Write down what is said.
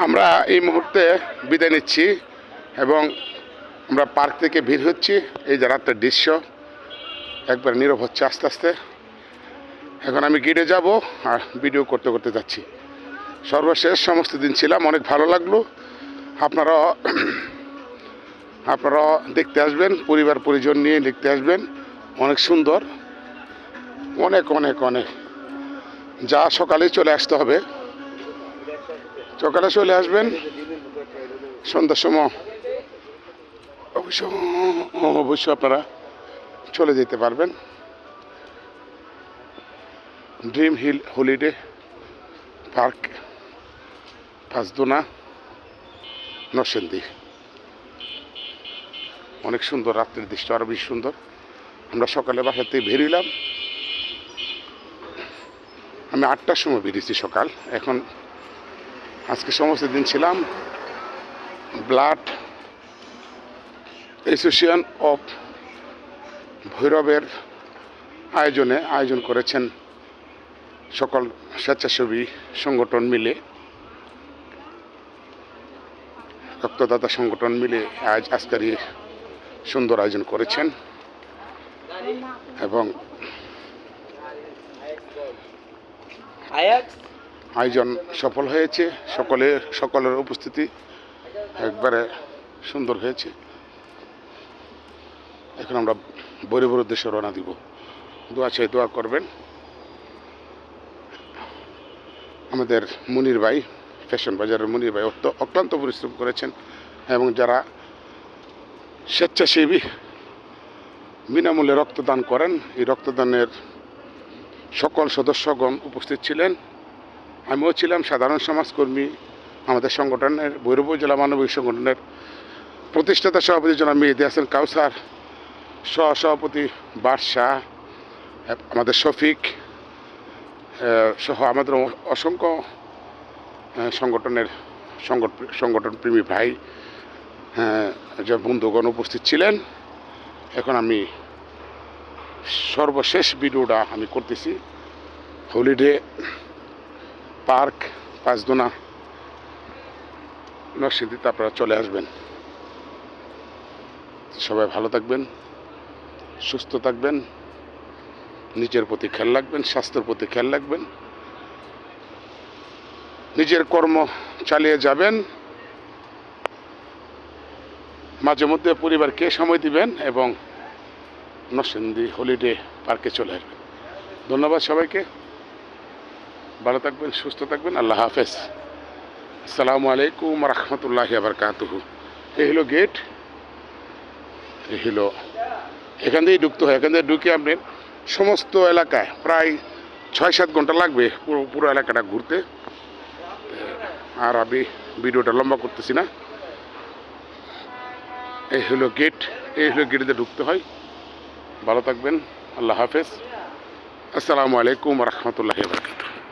আমরা এই মুহূর্তে বিদায় নিচ্ছি এবং আমরা পার্ক থেকে বের হচ্ছি। এই যে রাতের দৃশ্য একবার নীরব হচ্ছে আস্তে আস্তে। এখন আমি গেটে যাব আর ভিডিও করতে করতে যাচ্ছি। সর্বশেষ সমস্ত দিন ছিলাম, অনেক ভালো লাগলো। আপনারা দেখতে আসবেন, পরিবার পরিজন নিয়ে দেখতে আসবেন। অনেক সুন্দর, অনেক অনেক অনেক যা সকালে চলে আসতে হবে, সকালে চলে আসবেন। সন্ধ্যার সময় অবশ্যই আপনারা চলে যেতে পারবেন। Dream Hill Holiday Park, Panchdona, Narsingdi. অনেক সুন্দর, রাত্রের দৃশ্য আরও বেশি সুন্দর। আমরা সকালে বাসা থেকে বেরিলাম, আমি 8টার সময় বেরিয়েছি সকাল। এখন আজকে সমস্ত দিন ছিলাম। ব্লাড অ্যাসোসিয়েশন অফ ভৈরবের আয়োজন করেছেন সকল স্বেচ্ছাসেবী সংগঠন মিলে, রক্তদাতা সংগঠন মিলে আজকের এই সুন্দর আয়োজন করেছেন এবং আয়োজন সফল হয়েছে। সকলের উপস্থিতি একবারে সুন্দর হয়েছে। এখন আমরা ভৈরবের উদ্দেশ্যে রওনা দিব। দোয়া করবেন। আমাদের মুনির ভাই, ফ্যাশন বাজারের মুনির ভাই অক্লান্ত পরিশ্রম করেছেন এবং যারা স্বেচ্ছাসেবী বিনামূল্যে রক্তদান করেন, এই রক্তদানের সকল সদস্যগণ উপস্থিত ছিলেন। আমিও ছিলাম, সাধারণ সমাজকর্মী। আমাদের সংগঠনের ভৈরব জেলা মানবিক সংগঠনের প্রতিষ্ঠাতা সভাপতি জনাব মেহেদী হাসান কাউসার, সহসভাপতি বাদশাহ, আমাদের শফিক সহ আমাদের অসংখ্য সংগঠন প্রেমী ভাই, যে বন্ধুগণ উপস্থিত ছিলেন। এখন আমি সর্বশেষ ভিডিওটা আমি করতেছি। হলিডে পার্ক, পাঁচদোনা, নরসিংদীতে আপনারা চলে আসবেন। সবাই ভালো থাকবেন, সুস্থ থাকবেন, নিজের প্রতি খেয়াল রাখবেন, স্বাস্থ্যের প্রতি খেয়াল রাখবেন, নিজের কর্ম চালিয়ে যাবেন, মাঝে মধ্যে পরিবারকে সময় দিবেন এবং নরসিংদী হলিডে পার্কে চলে আসবেন। ধন্যবাদ সবাইকে। ভালো থাকবেন, সুস্থ থাকবেন। আল্লাহ হাফেজ। আসসালামু আলাইকুম রহমতুল্লাহি ওয়া বারাকাতুহু। এই হলো গেট, এই হলো, এখান থেকেই ঢুকতে হয়। এখান থেকে ঢুকে আপনি সমস্ত এলাকায় প্রায় 6-7 ঘন্টা লাগবে পুরো এলাকাটা ঘুরতে। আর আমি ভিডিওটা লম্বা করতেছি না। এই হলো গেট, এই হলো গেটে ঢুকতে হয়। ভালো থাকবেন। আল্লাহ হাফেজ। আসসালামু আলাইকুম রহমতুল্লাহি ওয়া বারাকাতুহু।